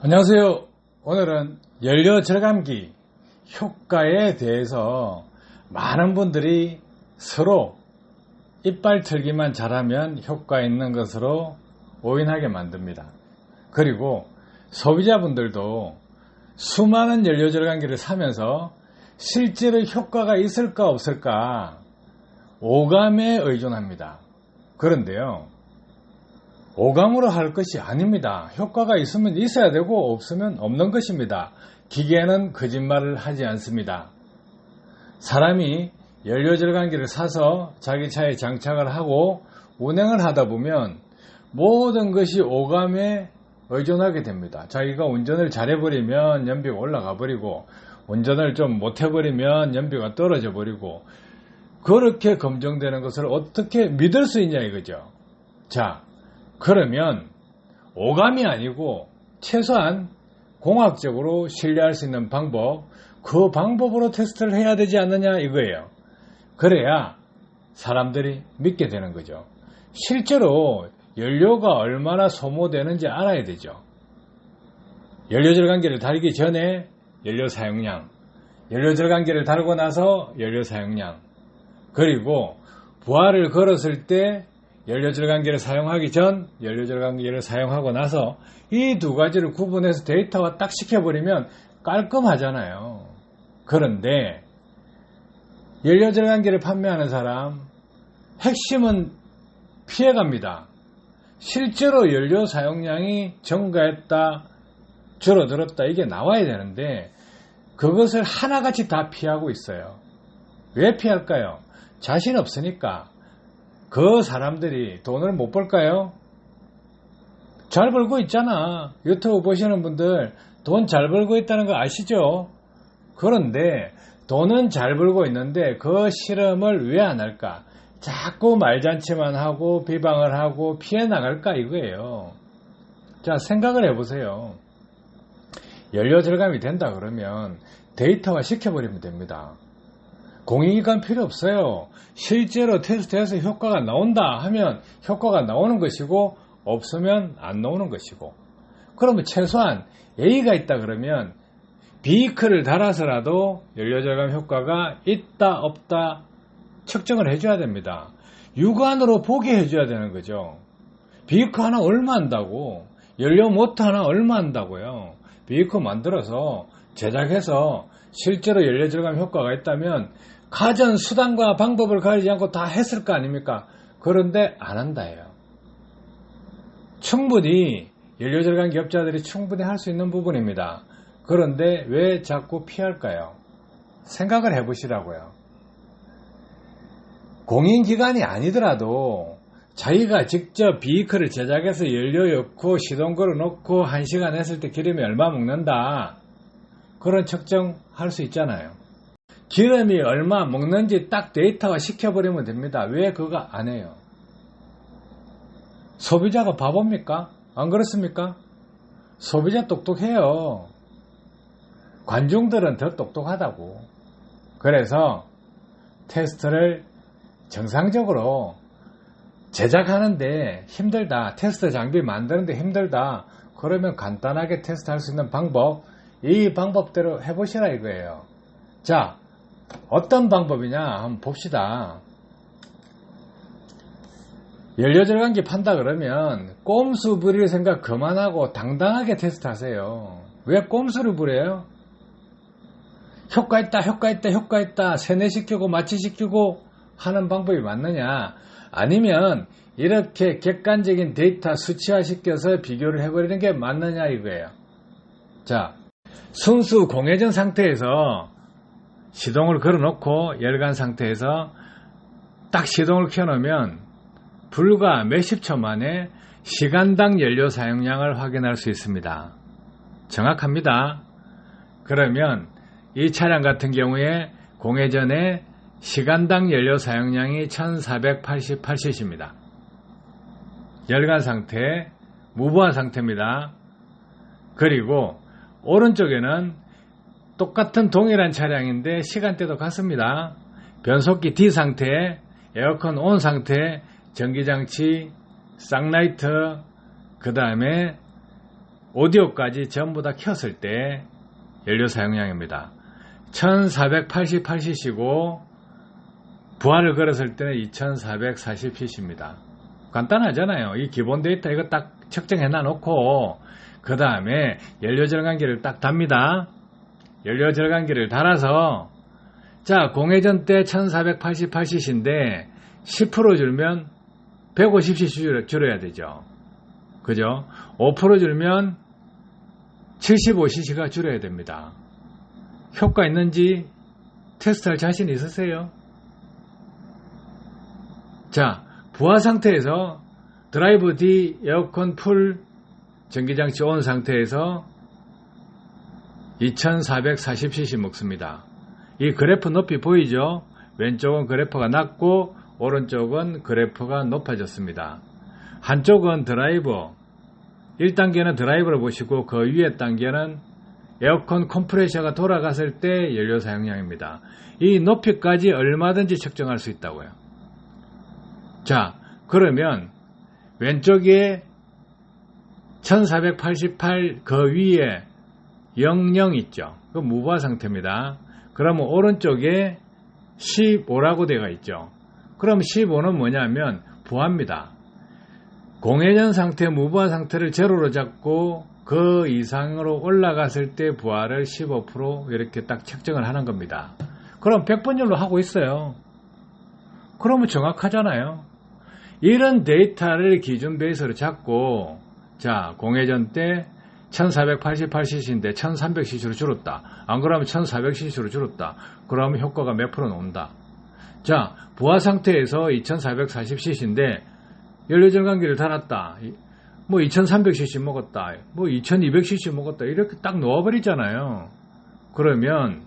안녕하세요. 오늘은 연료 절감기 효과에 대해서 많은 분들이 서로 이빨 털기만 잘하면 효과 있는 것으로 오인하게 만듭니다. 그리고 소비자분들도 수많은 연료 절감기를 사면서 실제로 효과가 있을까 없을까 오감에 의존합니다. 그런데요, 오감으로 할 것이 아닙니다. 효과가 있으면 있어야 되고 없으면 없는 것입니다. 기계는 거짓말을 하지 않습니다. 사람이 연료 절감기를 사서 자기 차에 장착을 하고 운행을 하다 보면 모든 것이 오감에 의존하게 됩니다. 자기가 운전을 잘해버리면 연비가 올라가 버리고, 운전을 좀 못해버리면 연비가 떨어져 버리고, 그렇게 검증되는 것을 어떻게 믿을 수 있냐 이거죠. 자, 그러면 오감이 아니고 최소한 공학적으로 신뢰할 수 있는 방법, 그 방법으로 테스트를 해야 되지 않느냐 이거예요. 그래야 사람들이 믿게 되는 거죠. 실제로 연료가 얼마나 소모되는지 알아야 되죠. 연료 절감기를 달기 전에 연료 사용량, 연료 절감기를 달고 나서 연료 사용량, 그리고 부하를 걸었을 때 연료 절감기를 사용하기 전, 연료 절감기를 사용하고 나서 이 두 가지를 구분해서 데이터화 딱 시켜버리면 깔끔하잖아요. 그런데 연료 절감기를 판매하는 사람 핵심은 피해갑니다. 실제로 연료 사용량이 증가했다, 줄어들었다 이게 나와야 되는데 그것을 하나같이 다 피하고 있어요. 왜 피할까요? 자신 없으니까. 그 사람들이 돈을 못 벌까요? 잘 벌고 있잖아. 유튜브 보시는 분들 돈 잘 벌고 있다는 거 아시죠? 그런데 돈은 잘 벌고 있는데 그 실험을 왜 안 할까? 자꾸 말잔치만 하고 비방을 하고 피해 나갈까 이거예요. 자, 생각을 해보세요. 연료 절감이 된다 그러면 데이터화 시켜버리면 됩니다. 공인기관 필요 없어요. 실제로 테스트해서 효과가 나온다 하면 효과가 나오는 것이고 없으면 안 나오는 것이고, 그러면 최소한 A가 있다 그러면 B클을 달아서라도 연료절감 효과가 있다 없다 측정을 해줘야 됩니다. 육안으로 보게 해줘야 되는 거죠. B클 하나 얼마 한다고, 연료 모터 하나 얼마 한다고요. B클 만들어서 제작해서 실제로 연료절감 효과가 있다면 가전 수단과 방법을 가리지 않고 다 했을 거 아닙니까? 그런데 안 한다예요. 충분히 연료절감 기업자들이 충분히 할 수 있는 부분입니다. 그런데 왜 자꾸 피할까요? 생각을 해보시라고요. 공인기관이 아니더라도 자기가 직접 비이클을 제작해서 연료 넣고 시동 걸어 놓고 1시간 했을 때 기름이 얼마 먹는다, 그런 측정할 수 있잖아요. 기름이 얼마 먹는지 딱 데이터화 시켜버리면 됩니다. 왜 그거 안 해요? 소비자가 바보입니까? 안 그렇습니까? 소비자 똑똑해요. 관중들은 더 똑똑하다고. 그래서 테스트를 정상적으로 제작하는데 힘들다, 테스트 장비 만드는데 힘들다, 그러면 간단하게 테스트할 수 있는 방법, 이 방법대로 해보시라 이거예요. 자, 어떤 방법이냐 한번 봅시다. 연료 절감기 판다 그러면 꼼수 부릴 생각 그만하고 당당하게 테스트하세요. 왜 꼼수를 부려요? 효과 있다, 효과 있다, 효과 있다 세뇌시키고 마취시키고 하는 방법이 맞느냐? 아니면 이렇게 객관적인 데이터 수치화시켜서 비교를 해버리는 게 맞느냐 이거예요. 자, 순수 공회전 상태에서 시동을 걸어놓고 열간 상태에서 딱 시동을 켜놓으면 불과 몇십 초 만에 시간당 연료 사용량을 확인할 수 있습니다. 정확합니다. 그러면 이 차량 같은 경우에 공회전에 시간당 연료 사용량이 1488cc입니다. 열간 상태, 무부하 상태입니다. 그리고 오른쪽에는 똑같은 동일한 차량인데 시간대도 같습니다. 변속기 D 상태, 에어컨 온 상태, 전기장치, 쌍라이트, 그 다음에 오디오까지 전부 다 켰을 때 연료 사용량입니다. 1488cc고 부하를 걸었을 때는 2440cc입니다. 간단하잖아요. 이 기본 데이터 이거 딱 측정해 놔놓고 그 다음에 연료 절감기를 딱 답니다. 연료 절감기를 달아서 자, 공회전 때 1488cc인데 10% 줄면 150cc 줄여야 되죠. 그죠? 5% 줄면 75cc가 줄여야 됩니다. 효과 있는지 테스트할 자신 있으세요? 자, 부하 상태에서 드라이브 D 에어컨 풀 전기장치 온 상태에서 2440cc 먹습니다. 이 그래프 높이 보이죠? 왼쪽은 그래프가 낮고 오른쪽은 그래프가 높아졌습니다. 한쪽은 드라이버 1단계는 드라이버를 보시고 그 위에 단계는 에어컨 컴프레셔가 돌아갔을 때 연료 사용량입니다. 이 높이까지 얼마든지 측정할 수 있다고요. 자, 그러면 왼쪽에 1488 그 위에 00 있죠. 그 무부하 상태입니다. 그러면 오른쪽에 15라고 되어 있죠. 그럼 15는 뭐냐면 부하입니다. 공회전 상태, 무부하 상태를 제로로 잡고 그 이상으로 올라갔을 때 부하를 15% 이렇게 딱 측정을 하는 겁니다. 그럼 100번율로 하고 있어요. 그러면 정확하잖아요. 이런 데이터를 기준 베이스로 잡고 자, 공회전 때 1488cc인데 1300cc로 줄었다. 안 그러면 1400cc로 줄었다. 그러면 효과가 몇 프로 나온다. 자, 부하 상태에서 2440cc인데 연료 절감기를 달았다. 뭐 2300cc 먹었다. 뭐 2200cc 먹었다. 이렇게 딱 놓아버리잖아요. 그러면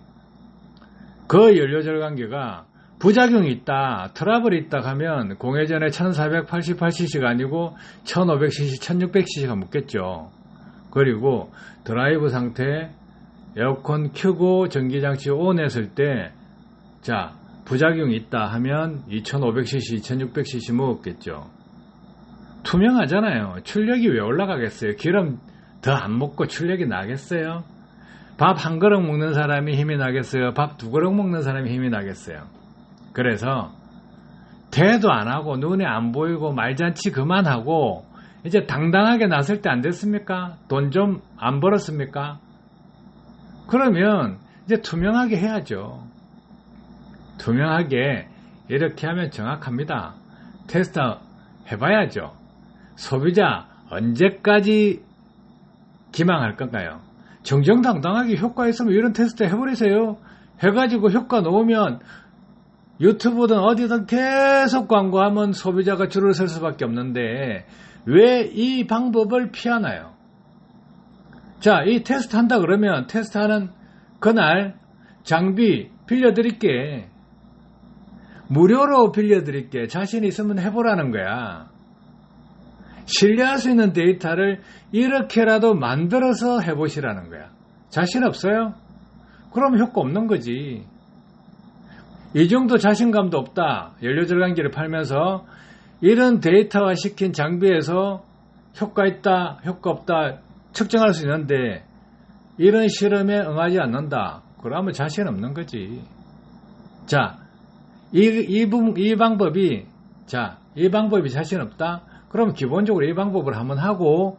그 연료 절감기가 부작용이 있다, 트러블이 있다 하면 공회전에 1488cc가 아니고 1500cc, 1600cc가 묻겠죠. 그리고 드라이브 상태 에어컨 켜고 전기장치 온 했을 때 자, 부작용이 있다 하면 2500cc, 1600cc 먹었겠죠. 투명하잖아요. 출력이 왜 올라가겠어요? 기름 더 안 먹고 출력이 나겠어요? 밥 한 그릇 먹는 사람이 힘이 나겠어요? 밥 두 그릇 먹는 사람이 힘이 나겠어요? 그래서 대도 안 하고 눈에 안 보이고 말잔치 그만하고 이제 당당하게 나설 때 안 됐습니까? 돈 좀 안 벌었습니까? 그러면 이제 투명하게 해야죠. 투명하게 이렇게 하면 정확합니다. 테스트 해봐야죠. 소비자 언제까지 기망할 건가요? 정정당당하게 효과 있으면 이런 테스트 해버리세요. 해가지고 효과 놓으면 유튜브든 어디든 계속 광고하면 소비자가 줄을 설 수밖에 없는데 왜 이 방법을 피하나요? 자, 이 테스트 한다 그러면 테스트하는 그날 장비 빌려드릴게. 무료로 빌려드릴게. 자신 있으면 해보라는 거야. 신뢰할 수 있는 데이터를 이렇게라도 만들어서 해보시라는 거야. 자신 없어요? 그럼 효과 없는 거지. 이 정도 자신감도 없다. 연료 절감기를 팔면서 이런 데이터화 시킨 장비에서 효과 있다, 효과 없다 측정할 수 있는데 이런 실험에 응하지 않는다. 그러면 자신 없는 거지. 자, 이 방법이 자신 없다? 그럼 기본적으로 이 방법을 한번 하고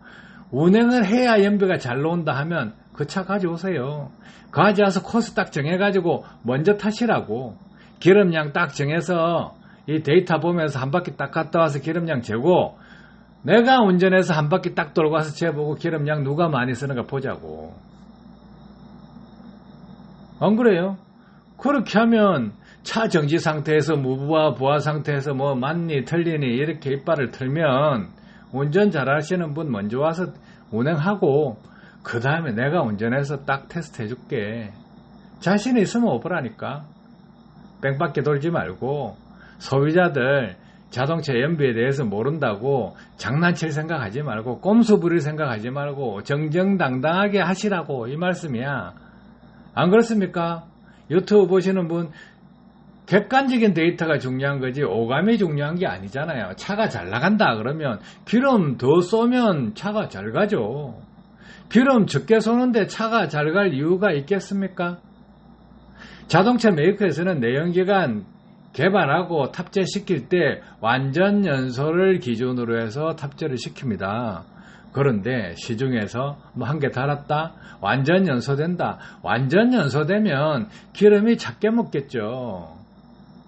운행을 해야 연비가 잘 나온다 하면 그 차 가져오세요. 가져와서 코스 딱 정해가지고 먼저 타시라고. 기름량 딱 정해서 이 데이터 보면서 한 바퀴 딱 갔다 와서 기름량 재고 내가 운전해서 한 바퀴 딱 돌고 와서 재보고 기름량 누가 많이 쓰는가 보자고. 안 그래요? 그렇게 하면 차 정지 상태에서 무부하 부하 상태에서 뭐 맞니 틀리니 이렇게 이빨을 틀면 운전 잘하시는 분 먼저 와서 운행하고 그 다음에 내가 운전해서 딱 테스트 해줄게. 자신이 있으면 오버라니까. 뺑밖에 돌지 말고 소비자들 자동차 연비에 대해서 모른다고 장난칠 생각하지 말고 꼼수 부릴 생각하지 말고 정정당당하게 하시라고 이 말씀이야. 안 그렇습니까? 유튜브 보시는 분 객관적인 데이터가 중요한 거지 오감이 중요한 게 아니잖아요. 차가 잘 나간다 그러면 기름 더 쏘면 차가 잘 가죠. 기름 적게 쏘는데 차가 잘 갈 이유가 있겠습니까? 자동차 메이커에서는 내연기관 개발하고 탑재시킬 때 완전 연소를 기준으로 해서 탑재를 시킵니다. 그런데 시중에서 뭐 한 개 달았다? 완전 연소된다. 완전 연소되면 기름이 작게 먹겠죠.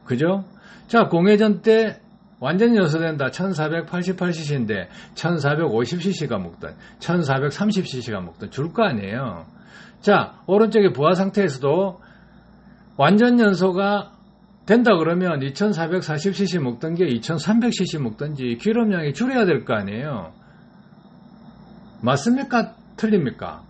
그죠? 자, 공회전 때 완전 연소된다. 1488cc인데 1450cc가 먹든 1430cc가 먹든 줄 거 아니에요. 자, 오른쪽에 부하 상태에서도 완전 연소가 된다 그러면 2440cc 먹던 게 2300cc 먹든지 기름량이 줄여야 될 거 아니에요. 맞습니까? 틀립니까?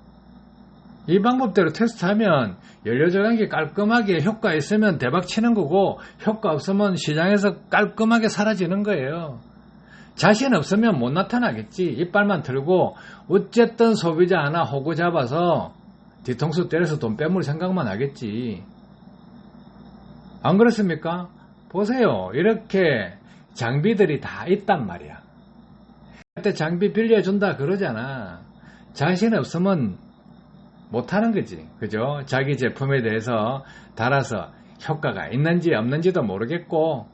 이 방법대로 테스트하면 연료절감기 깔끔하게 효과 있으면 대박 치는 거고 효과 없으면 시장에서 깔끔하게 사라지는 거예요. 자신 없으면 못 나타나겠지. 이빨만 틀고 어쨌든 소비자 하나 호구 잡아서 뒤통수 때려서 돈 빼물 생각만 하겠지. 안 그렇습니까? 보세요. 이렇게 장비들이 다 있단 말이야. 그때 장비 빌려준다 그러잖아. 자신 없으면 못하는 거지. 그죠? 자기 제품에 대해서 달아서 효과가 있는지 없는지도 모르겠고,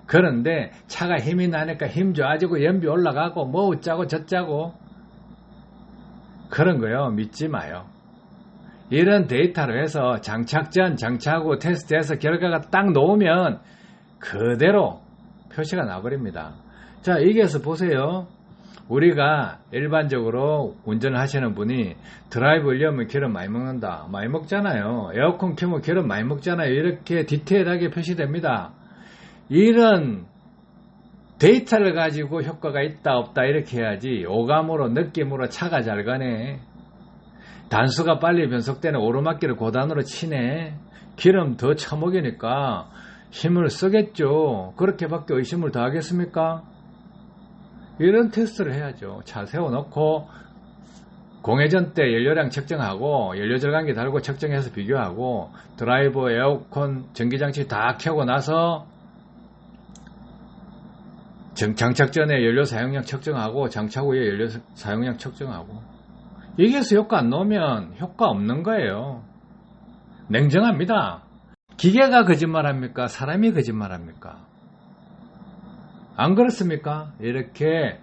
그런데 차가 힘이 나니까 힘 좋아지고 연비 올라가고 뭐 어쩌고 저쩌고 그런 거요. 믿지 마요. 이런 데이터로 해서 장착 전 장착하고 테스트해서 결과가 딱 나오면 그대로 표시가 나버립니다. 자, 여기에서 보세요. 우리가 일반적으로 운전을 하시는 분이 드라이브 올려면 기름 많이 먹는다. 많이 먹잖아요. 에어컨 켜면 기름 많이 먹잖아요. 이렇게 디테일하게 표시됩니다. 이런 데이터를 가지고 효과가 있다 없다 이렇게 해야지 오감으로 느낌으로 차가 잘 가네. 단수가 빨리 변속되는 오르막길을 고단으로 치네. 기름 더 처먹이니까 힘을 쓰겠죠. 그렇게밖에 의심을 더 하겠습니까? 이런 테스트를 해야죠. 차 세워놓고 공회전 때 연료량 측정하고 연료절감기 달고 측정해서 비교하고 드라이버, 에어컨, 전기장치 다 켜고 나서 장착 전에 연료 사용량 측정하고 장착 후에 연료 사용량 측정하고 여기에서 효과 안 나오면 효과 없는 거예요. 냉정합니다. 기계가 거짓말합니까? 사람이 거짓말합니까? 안 그렇습니까? 이렇게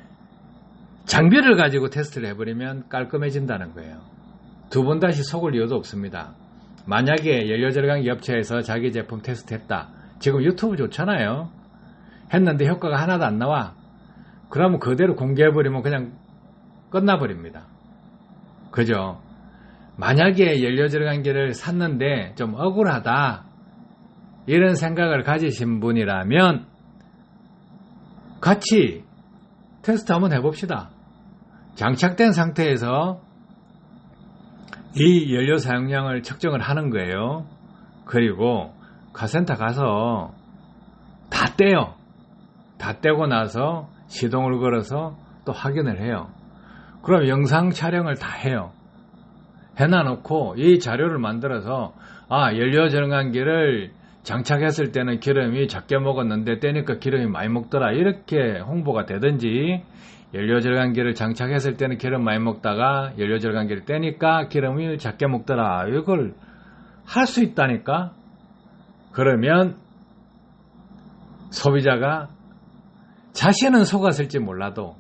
장비를 가지고 테스트를 해버리면 깔끔해진다는 거예요. 두 번 다시 속을 이유도 없습니다. 만약에 연료절감기 업체에서 자기 제품 테스트했다. 지금 유튜브 좋잖아요. 했는데 효과가 하나도 안 나와. 그러면 그대로 공개해버리면 그냥 끝나버립니다. 그죠? 만약에 연료절감기를 샀는데 좀 억울하다. 이런 생각을 가지신 분이라면 같이 테스트 한번 해봅시다. 장착된 상태에서 이 연료 사용량을 측정을 하는 거예요. 그리고 카센터 가서 다 떼요. 다 떼고 나서 시동을 걸어서 또 확인을 해요. 그럼 영상 촬영을 다 해요. 해놔놓고 이 자료를 만들어서 연료 절감기를 장착했을 때는 기름이 작게 먹었는데 떼니까 기름이 많이 먹더라. 이렇게 홍보가 되든지 연료 절감기를 장착했을 때는 기름 많이 먹다가 연료 절감기를 떼니까 기름이 작게 먹더라. 이걸 할 수 있다니까. 그러면 소비자가 자신은 속았을지 몰라도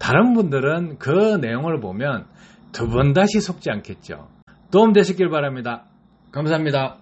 다른 분들은 그 내용을 보면 두 번 다시 속지 않겠죠. 도움 되셨길 바랍니다. 감사합니다.